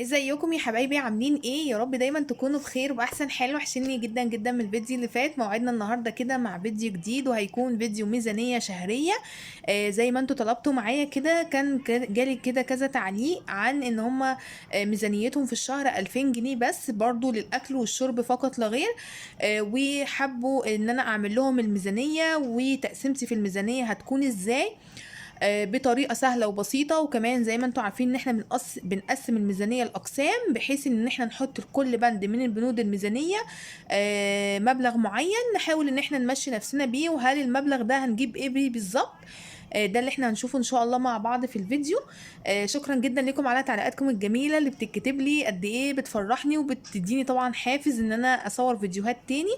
ازيكم يا حبايبي؟ عاملين ايه؟ يا رب دايما تكونوا بخير واحسن حال. وحشني جدا جدا من الفيديو اللي فات. موعدنا النهارده كده مع فيديو جديد، وهيكون فيديو ميزانية شهرية. زي ما انتوا طلبتوا معايا كده، كان جالي كده كذا تعليق عن ان هما ميزانيتهم في الشهر 2000 جنيه بس، برضو للاكل والشرب فقط لا غير. وحبوا ان انا اعمل لهم الميزانية، وتقسيمتي في الميزانية هتكون ازاي بطريقه سهله وبسيطه. وكمان زي ما انتم عارفين ان احنا بنقسم الميزانيه لاقسام، بحيث ان احنا نحط لكل بند من البنود الميزانيه مبلغ معين، نحاول ان احنا نمشي نفسنا بيه. وهل المبلغ ده هنجيب ايه بيه بالظبط؟ ده اللي احنا هنشوفه ان شاء الله مع بعض في الفيديو. شكرا جدا لكم على تعليقاتكم الجميله اللي بتكتب لي قد ايه، بتفرحني وبتديني طبعا حافز ان انا اصور فيديوهات تاني.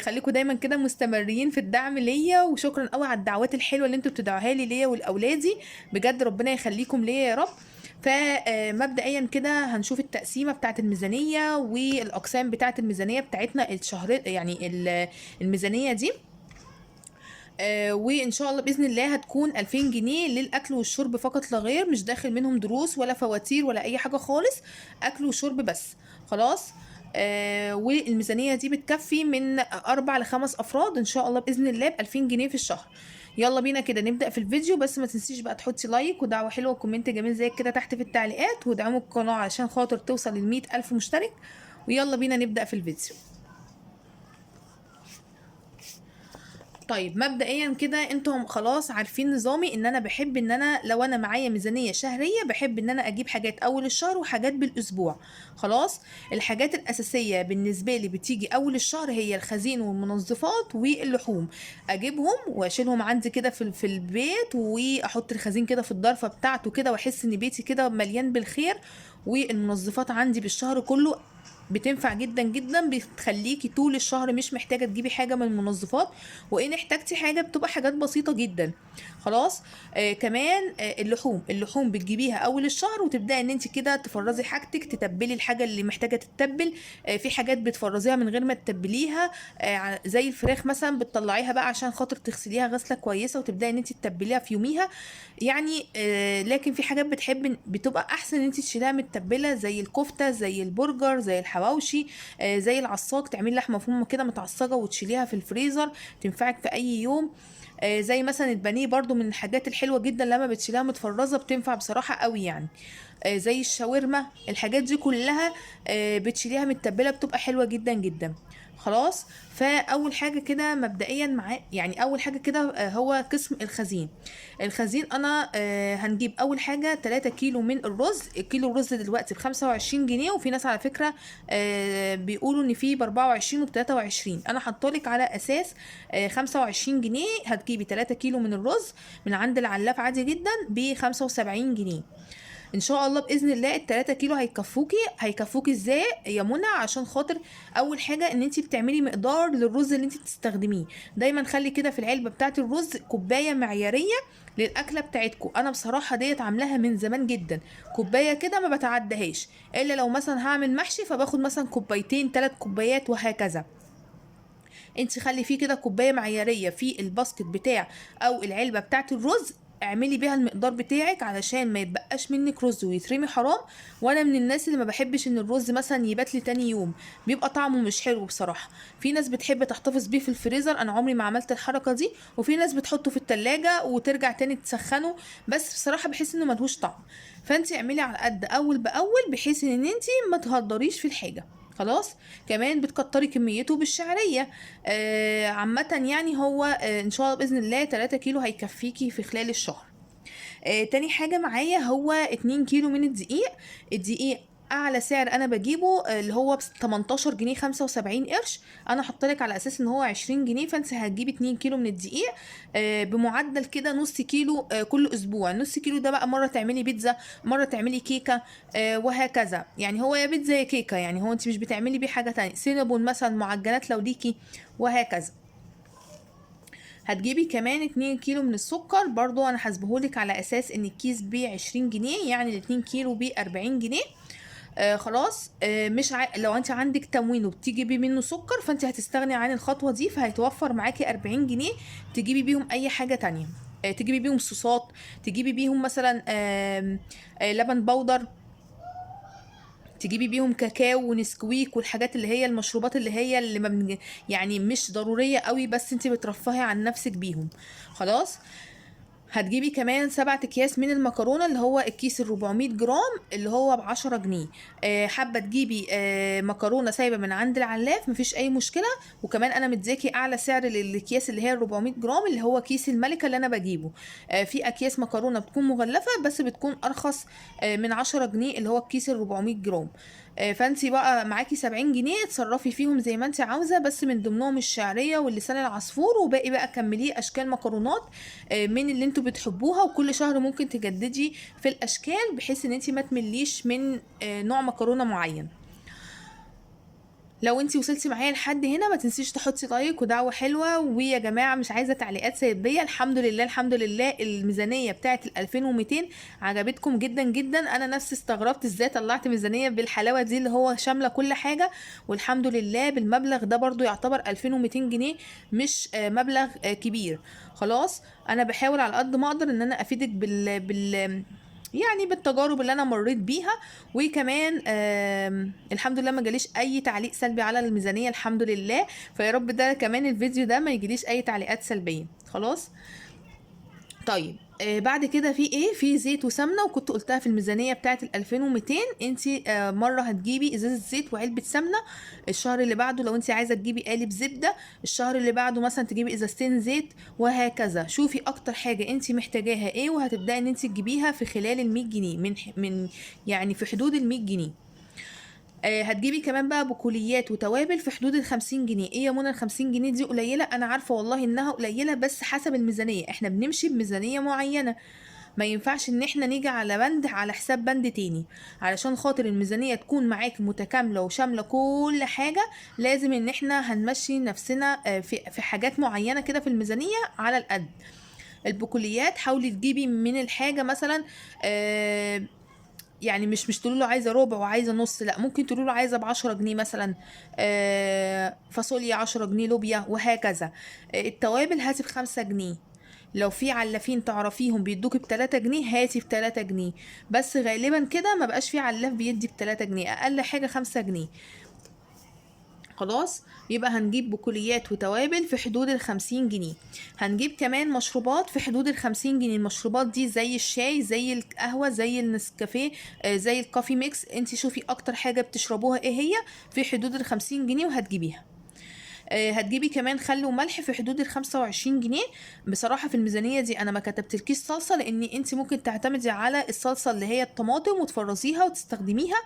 خليكم دايما كده مستمرين في الدعم ليا، وشكرا قوي على الدعوات الحلوه اللي انتوا بتدعوها لي ليا ولاولادي. بجد ربنا يخليكم ليا يا رب. فمبدئيا كده هنشوف التقسيمه بتاعه الميزانيه والاقسام بتاعه الميزانيه بتاعتنا الشهر، يعني الميزانيه دي. وان شاء الله باذن الله هتكون 2000 جنيه للاكل والشرب فقط لا غير، مش داخل منهم دروس ولا فواتير ولا اي حاجه خالص، اكل وشرب بس. خلاص. والميزانيه دي بتكفي من 4 ل5 افراد ان شاء الله باذن الله ب 2000 جنيه في الشهر. يلا بينا كده نبدا في الفيديو. بس ما تنسيش بقى تحطي لايك ودعوه حلوه وكومنت جميل زي كده تحت في التعليقات، ودعموا القناه عشان خاطر توصل ل100 الف مشترك. ويلا بينا نبدا في الفيديو. طيب مبدئيا كده انتم خلاص عارفين نظامي، ان انا بحب ان انا لو انا معايا ميزانية شهرية بحب ان انا اجيب حاجات اول الشهر وحاجات بالاسبوع. خلاص. الحاجات الاساسية بالنسبة لي بتيجي اول الشهر هي الخزين والمنظفات واللحوم. اجيبهم واشيلهم عندي كده في البيت، واحط الخزين كده في الضرفة بتاعته كده، واحس ان بيتي كده مليان بالخير. والمنظفات عندي بالشهر كله بتنفع جدا جدا، بتخليكي طول الشهر مش محتاجة تجيبي حاجة من المنظفات. وان احتاجتي حاجة بتبقى حاجات بسيطة جدا. خلاص. كمان اللحوم بتجيبيها اول الشهر، وتبداي ان انت كده تفرزي حاجتك، تتبلي الحاجة اللي محتاجة تتبل. في حاجات بتفرزيها من غير ما تتبليها، زي الفراخ مثلا بتطلعيها بقى عشان خاطر تغسليها غسلة كويسة، وتبداي ان انت تتبليها في يوميها. يعني لكن في حاجات بتبقى احسن ان انت تشيلها متبله، زي الكفته، زي البرجر، زي الحواوشي. زي العصاق، تعملي لحمه مفرومه كده متعصجه وتشيليها في الفريزر، تنفعك في اي يوم. زي مثلا البانيه برضو من الحاجات الحلوه جدا، لما بتشيلها متفرزه بتنفع بصراحه قوي يعني. زي الشاورما، الحاجات دي كلها بتشيليها متبله بتبقى حلوه جدا جدا. خلاص. فاول حاجه كده مبدئيا معاه، يعني اول حاجه كده هو قسم الخزين. الخزين انا هنجيب اول حاجه 3 كيلو من الرز. الكيلو الرز دلوقتي ب25 جنيه، وفي ناس على فكره بيقولوا ان في ب24 وب23. انا حطولك على اساس 25 جنيه. هتجيبي 3 كيلو من الرز من عند العلاف عادي جدا ب75 جنيه. ان شاء الله باذن الله ال3 كيلو هيكفوكي ازاي يا منى؟ عشان خاطر اول حاجه ان انت بتعملي مقدار للرز اللي انت بتستخدميه. دايما خلي كده في العلبه بتاعه الرز كوبايه معياريه للاكله بتاعتكم. انا بصراحه ديت عاملاها من زمان جدا، كوبايه كده ما بتعدهاش، الا لو مثلا هعمل محشي فباخد مثلا كوبايتين 3 كوبايات وهكذا. انت خلي فيه كده كوبايه معياريه في الباسكت بتاع او العلبه بتاعه الرز. اعملي بيها المقدار بتاعك علشان ما يتبقاش منك رز ويترمي حرام. وانا من الناس اللي ما بحبش ان الرز مثلا يبات لي تاني يوم، بيبقى طعمه مش حلو بصراحه. في ناس بتحب تحتفظ بيه في الفريزر، انا عمري ما عملت الحركه دي. وفي ناس بتحطه في التلاجة وترجع تاني تسخنه، بس بصراحه بحس انه ملهوش طعم. فانت اعملي على قد اول باول، بحيث ان انت ما تهدريش في الحاجه. خلاص. كمان بتكتري كميته بالشعريه. عامة يعني هو ان شاء الله باذن الله 3 كيلو هيكفيكي في خلال الشهر. تاني حاجة معايا هو 2 كيلو من الدقيق. الدقيق اعلى سعر انا بجيبه اللي هو ب 18 جنيه 75 قرش. انا حطلك على اساس ان هو 20 جنيه، فانت هتجيبي 2 كيلو من الدقيق بمعدل كده نص كيلو كل اسبوع. نص كيلو ده بقى مره تعملي بيتزا، مره تعملي كيكه، وهكذا. يعني هو يا بيتزا يا كيكه، يعني هو انت مش بتعملي بيه حاجه تانية، سينابون مثلا، معجنات لو ليكي، وهكذا. هتجيبي كمان 2 كيلو من السكر، برضو انا حاسبهولك على اساس ان الكيس ب20 جنيه، يعني ال2 كيلو ب40 جنيه. خلاص. مش لو انت عندك تموين وبتجيبي منه سكر، فانت هتستغني عن الخطوة دي، فهيتوفر معاكي 40 جنيه تجيبي بيهم اي حاجة تانية. تجيبي بيهم صوصات، تجيبي بيهم مثلا لبن بودر. تجيبي بيهم كاكاو ونسكويك والحاجات اللي هي المشروبات اللي هي اللي ما بن... يعني مش ضرورية قوي، بس انت بترفهي عن نفسك بيهم. خلاص. هتجيبي كمان 7 اكياس من المكرونه، اللي هو الكيس ال 400 جرام اللي هو ب10 جنيه. حابه تجيبي مكرونه سايبه من عند العلاف مفيش اي مشكله. وكمان انا مدياكي اعلى سعر للاكياس اللي هي ال 400 جرام اللي هو كيس الملكه اللي انا بجيبه. في اكياس مكرونه بتكون مغلفه بس بتكون ارخص من 10 جنيه اللي هو الكيس ال 400 جرام. فانتي بقى معاكي 70 جنيه تصرفي فيهم زي ما انت عاوزه، بس من ضمنهم الشعريه واللسان العصفور، وباقي بقى كمليه اشكال مكرونات من اللي انتوا بتحبوها. وكل شهر ممكن تجددي في الاشكال بحيث ان انت ما تمليش من نوع مكرونه معين. لو انتي وصلتي معايا لحد هنا ما تنسيش تحطي لايك ودعوة حلوة. ويا جماعة مش عايزة تعليقات سلبية، الحمد لله الحمد لله الميزانية بتاعت ال 2200 عجبتكم جدا جدا. انا نفسي استغربت ازاي طلعت ميزانية بالحلاوة دي اللي هو شاملة كل حاجة، والحمد لله بالمبلغ ده برضو يعتبر 2200 جنيه، مش مبلغ كبير. خلاص. انا بحاول على قد ما اقدر ان انا افيدك يعني بالتجارب اللي انا مريت بيها. وكمان الحمد لله ما جاليش اي تعليق سلبي على الميزانية الحمد لله. فيا رب ده كمان الفيديو ده ما يجيليش اي تعليقات سلبية. خلاص. طيب بعد كده في ايه؟ في زيت وسمنه، وكنت قلتها في الميزانيه بتاعه ال 2200. انت مره هتجيبي ازازه زيت وعلبه سمنه، الشهر اللي بعده لو انت عايزه تجيبي قالب زبده، الشهر اللي بعده مثلا تجيبي ازازتين زيت، وهكذا. شوفي اكتر حاجه انت محتاجاها ايه وهتبداي ان انت تجيبيها في خلال ال 100 جنيه من يعني في حدود ال 100 جنيه. هتجيبي كمان بقى بقوليات وتوابل في حدود ال50 جنيه. ايه يا منى ال50 جنيه دي قليلة؟ انا عارفة والله انها قليلة، بس حسب الميزانية احنا بنمشي بميزانية معينة. ما ينفعش ان احنا نيجي على بند على حساب بند تاني. علشان خاطر الميزانية تكون معاك متكاملة وشاملة كل حاجة، لازم ان احنا هنمشي نفسنا في حاجات معينة كده في الميزانية على القد. البقوليات حاولي تجيبي من الحاجة مثلا يعني مش تقولوا له عايزه ربع وعايزه نص، لا ممكن تقولوا له عايزه ب10 جنيه مثلا. فاصوليا 10 جنيه، لوبيا، وهكذا. التوابل هاتي ب5 جنيه. لو في علافين تعرفيهم بيدوكي ب3 جنيه هاتي ب3 جنيه. بس غالبا كده ما بقاش في علاف بيدي ب3 جنيه، اقل حاجه 5 جنيه. خلاص. يبقى هنجيب بقوليات وتوابل في حدود ال50 جنيه. هنجيب كمان مشروبات في حدود ال50 جنيه. المشروبات دي زي الشاي، زي القهوة، زي النسكافيه، زي الكافي ميكس. انت شوفي اكتر حاجة بتشربوها ايه هي في حدود ال50 جنيه وهتجيبيها. هتجيبي كمان خل وملح في حدود ال25 جنيه. بصراحة في الميزانية دي أنا ما كتبتلكيش صلصة، لأن أنت ممكن تعتمدي على الصلصة اللي هي الطماطم وتفرزيها وتستخدميها.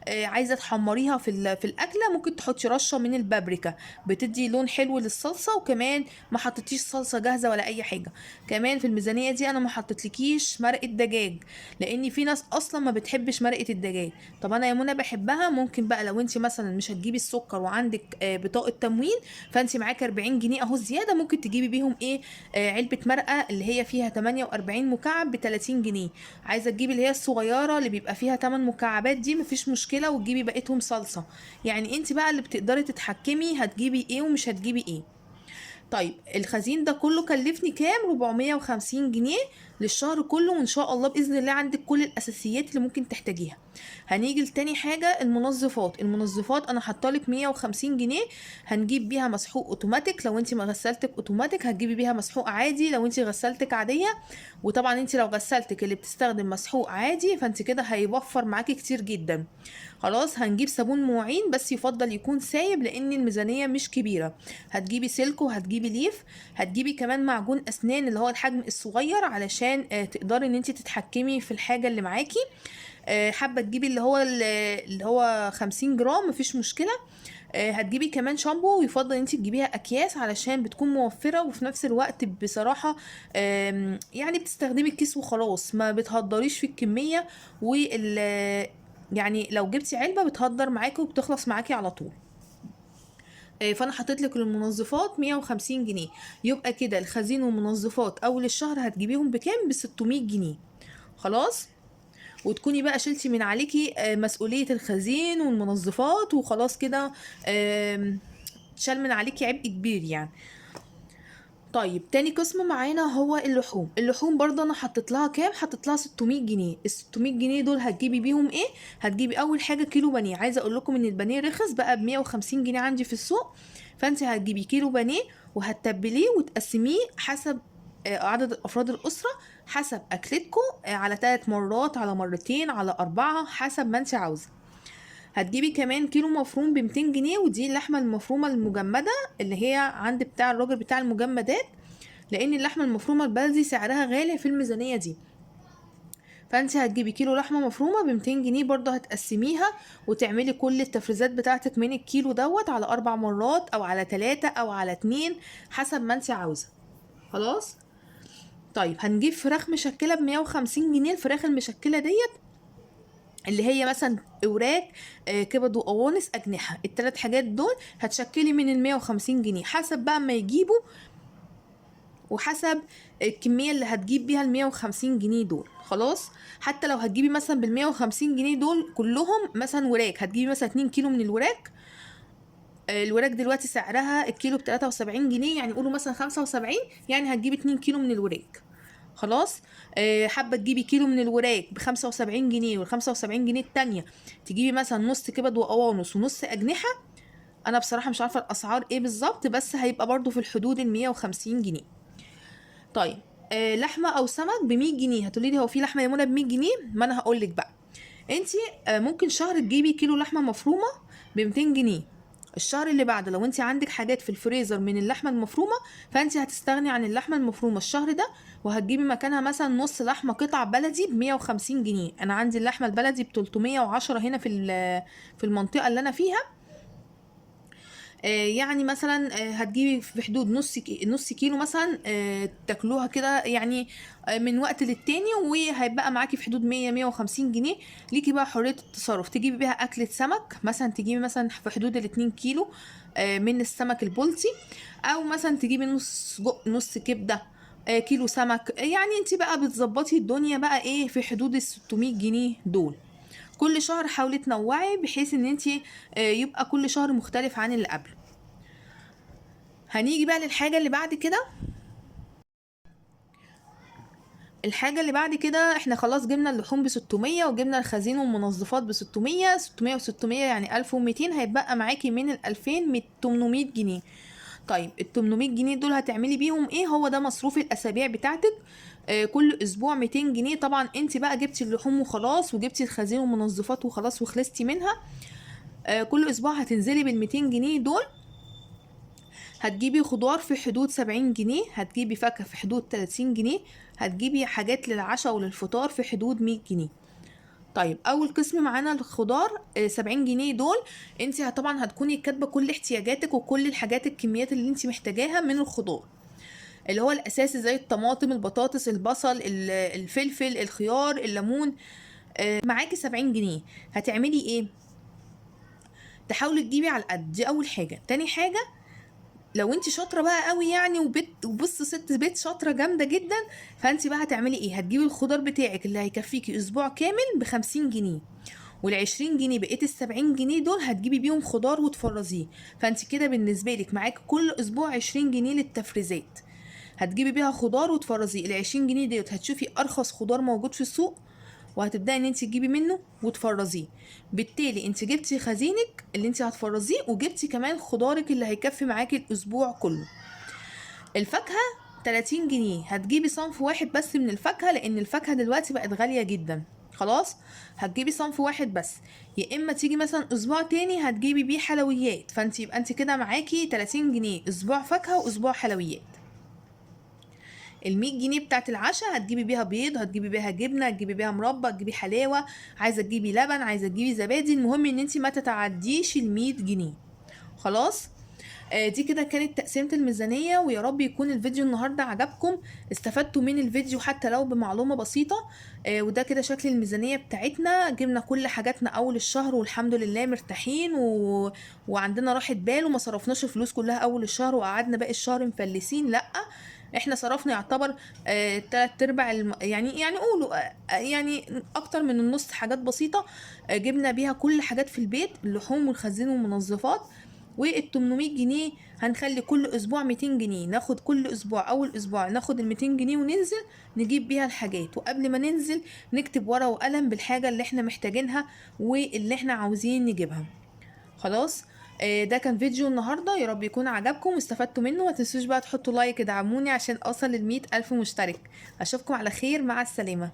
عايزة تحمريها في الأكلة ممكن تحطي رشة من البابريكا، بتدي لون حلو للصلصة. وكمان ما حطيتيش صلصة جاهزة ولا أي حاجة. كمان في الميزانية دي أنا ما حطيتلكيش مرقة دجاج، لأن في ناس أصلا ما بتحبش مرقة الدجاج. طب أنا يا منى بحبها. ممكن بقى لو أنت مثلا مش هتجيبي السكر وعندك بطاقة تموين، فانت معاكي 40 جنيه اهو زياده، ممكن تجيبي بيهم ايه؟ علبه مرقه اللي هي فيها 48 مكعب ب 30 جنيه. عايزه تجيبي اللي هي الصغيره اللي بيبقى فيها 8 مكعبات دي مفيش مشكله، وتجيبي بقيتهم صلصه. يعني انت بقى اللي بتقدري تتحكمي هتجيبي ايه ومش هتجيبي ايه. طيب الخزين ده كله كلفني كام؟ 450 جنيه للشهر كله، وان شاء الله باذن الله عندك كل الاساسيات اللي ممكن تحتاجيها. هنيجي لتاني حاجه، المنظفات انا حاطالك 150 جنيه. هنجيب بيها مسحوق اوتوماتيك، لو انت ما غسلتك اوتوماتيك هتجيبي بيها مسحوق عادي لو انت غسلتك عاديه. وطبعا انت لو غسلتك اللي بتستخدم مسحوق عادي فانت كده هيوفر معاكي كتير جدا. خلاص. هنجيب صابون مواعين بس يفضل يكون سايب لان الميزانيه مش كبيره. هتجيبي سلك وهتجيبي ليف. هتجيبي كمان معجون اسنان اللي هو الحجم الصغير علشان تقدري ان انت تتحكمي في الحاجه اللي معاكي. حابه تجيبي اللي هو 50 جرام مفيش مشكله. هتجيبي كمان شامبو، ويفضل انت تجيبيها اكياس علشان بتكون موفره، وفي نفس الوقت بصراحه يعني بتستخدمي الكيس وخلاص ما بتهدريش في الكميه. يعني لو جبتي علبه بتهدر معاكي وبتخلص معاكي على طول. فانا حطيت لك المنظفات 150 جنيه. يبقى كده الخزين والمنظفات اول الشهر هتجيبيهم بكام؟ ب600 جنيه. خلاص. وتكوني بقى شلتي من عليكي مسؤولية الخزين والمنظفات وخلاص كده. شال من عليكي عبء كبير يعني. طيب تاني قسم معانا هو اللحوم. اللحوم برضه انا حطيت لها كام؟ حطيت لها 600 جنيه. ال 600 جنيه دول هتجيبي بيهم ايه؟ هتجيبي اول حاجه كيلو بانيه. عايزه اقول لكم ان البانيه رخص بقى ب 150 جنيه عندي في السوق. فانت هتجيبي كيلو بانيه وهتتبليه وتقسميه حسب عدد افراد الاسره، حسب اكلتكم، على 3 مرات، على مرتين، على 4، حسب ما انت عاوزه. هتجيبي كمان كيلو مفروم ب200 جنيه، ودي اللحمه المفرومه المجمده اللي هي عند بتاع الراجل بتاع المجمدات، لان اللحمه المفرومه البلدي سعرها غالي في الميزانيه دي. فانت هتجيبي كيلو لحمه مفرومه ب200 جنيه، برضه هتقسميها وتعملي كل التفريزات بتاعتك من الكيلو دوت على 4 مرات او على 3 او على 2 حسب ما انت عاوزه. خلاص. طيب هنجيب فراخ مشكله ب150 جنيه. الفراخ المشكله ديت اللي هي مثلا اوراك، كبد وقوانص، اجنحه، الثلاث حاجات دول هتشكلي من ال150 جنيه حسب بقى ما يجيبوا، وحسب الكمية اللي هتجيب بيها ال150 جنيه دول. خلاص. حتى لو هتجيبي مثلا بال150 جنيه دول كلهم مثلا وراك، هتجيبي مثلا 2 كيلو من الوراك. الوراك دلوقتي سعرها الكيلو ب73 جنيه، يعني قولوا مثلا 75، يعني هتجيبي 2 كيلو من الوراك. خلاص. حابة تجيبي كيلو من الوراك ب75 جنيه، وال75 جنيه التانية تجيبي مثلا نص كبد وقوانص ونص أجنحة. أنا بصراحة مش عارفة الأسعار ايه بالظبط، بس هيبقى برضو في الحدود ال150 جنيه. طيب لحمه او سمك ب100 جنيه. هتقولي لي هو في لحمه يا منى ب100 جنيه؟ ما انا هقول لك بقى. انتي ممكن شهر تجيبي كيلو لحمه مفرومه ب200 جنيه. الشهر اللي بعده لو انت عندك حاجات في الفريزر من اللحمه المفرومه، فانت هتستغني عن اللحمه المفرومه الشهر ده، وهتجيبي مكانها مثلا نص لحمه قطع بلدي ب150 جنيه. انا عندي اللحمه البلدي ب310 هنا في المنطقه اللي انا فيها. يعني مثلا هتجيبي في حدود نص كيلو مثلا، تاكلوها كده يعني من وقت للتاني، وهيبقى معاكي في حدود 100 150 جنيه. ليكي بقى حرية التصرف، تجيبي بيها أكلة سمك مثلا، تجيبي مثلا في حدود ال2 كيلو من السمك البلطي، أو مثلا تجيبي نص نص كبدة، كيلو سمك. يعني انت بقى بتظبطي الدنيا بقى ايه في حدود ال600 جنيه دول. كل شهر حاولي تنوعي بحيث ان انت يبقى كل شهر مختلف عن اللي قبله. هنيجي بقى للحاجة اللي بعد كده. الحاجة اللي بعد كده احنا خلاص جبنا اللحوم ب600، وجبنا الخزين والمنظفات ب600. 600 و600 يعني 1200. هيتبقى معاكي من ال2000 800 جنيه. طيب ال800 جنيه دول هتعملي بيهم ايه؟ هو ده مصروف الاسابيع بتاعتك. كل اسبوع 200 جنيه. طبعا انت بقى جبتي اللحوم وخلاص، وجبتي الخزين والمنظفات وخلاص وخلصتي منها. كل اسبوع هتنزلي بال200 جنيه دول. هتجيبي خضار في حدود 70 جنيه، هتجيبي فاكهة في حدود 30 جنيه، هتجيبي حاجات للعشاء وللفطار في حدود 100 جنيه. طيب اول قسم معانا الخضار 70 جنيه دول. انت طبعا هتكوني كاتبه كل احتياجاتك وكل الحاجات الكميات اللي انت محتاجاها من الخضار، اللي هو الاساسي زي الطماطم، البطاطس، البصل، الفلفل، الخيار، الليمون. معاكي 70 جنيه. هتعملي ايه؟ تحاولي تجيبي على القد. دي اول حاجه. تاني حاجه، لو انت شاطره بقى قوي يعني وبص ست بيت شاطره جامده جدا، فانت بقى هتعملي ايه؟ هتجيبي الخضار بتاعك اللي هيكفيكي اسبوع كامل ب50 جنيه، وال20 جنيه بقيت ال70 جنيه دول هتجيبي بيهم خضار وتفرزيه. فانت كده بالنسبه لك معاك كل اسبوع 20 جنيه للتفريزات، هتجيبي بيها خضار وتفرزيه. ال20 جنيه ديت هتشوفي ارخص خضار موجود في السوق، وهتبداي ان انت تجيبي منه وتفرزيه. بالتالي انت جبتي خزينك اللي انت هتفرزيه، وجبتي كمان خضارك اللي هيكفي معاكي الاسبوع كله. الفاكهه 30 جنيه. هتجيبي صنف واحد بس من الفاكهه، لان الفاكهه دلوقتي بقت غاليه جدا. خلاص. هتجيبي صنف واحد بس، يا اما تيجي مثلا اسبوع تاني هتجيبي بيه حلويات، فانت يبقى انت كده معاكي 30 جنيه، اسبوع فاكهه واسبوع حلويات. ال100 جنيه بتاعت العشاء هتجيبي بيها بيض، هتجيبي بيها جبنه، هتجيبي بيها مربى، هتجيبي حلاوه، عايزه تجيبي لبن، عايزه تجيبي زبادي. المهم ان انت ما تتعديش ال100 جنيه. خلاص. دي كده كانت تقسيمة الميزانية، ويا رب يكون الفيديو النهاردة عجبكم، استفدتوا من الفيديو حتى لو بمعلومة بسيطة. وده كده شكل الميزانية بتاعتنا. جبنا كل حاجاتنا أول الشهر والحمد لله مرتاحين وعندنا راحة بال، وما صرفناش الفلوس كلها أول الشهر وقعدنا باقي الشهر مفلسين. لأ، احنا صرفنا يعتبر 3/4 يعني قولوا يعني اكتر من النص حاجات بسيطة. جبنا بيها كل حاجات في البيت، اللحوم والخزين والمنظفات. وال800 جنيه هنخلي كل اسبوع 200 جنيه، ناخد كل اسبوع اول اسبوع ناخد ال200 جنيه وننزل نجيب بيها الحاجات، وقبل ما ننزل نكتب ورقة وقلم بالحاجة اللي احنا محتاجينها واللي احنا عاوزين نجيبها. خلاص. ده كان فيديو النهاردة، يا رب يكون عجبكم واستفدتوا منه. ما تنسوش بقى تحطوا لايك ادعموني عشان اوصل ل100 ألف مشترك. اشوفكم على خير، مع السلامة.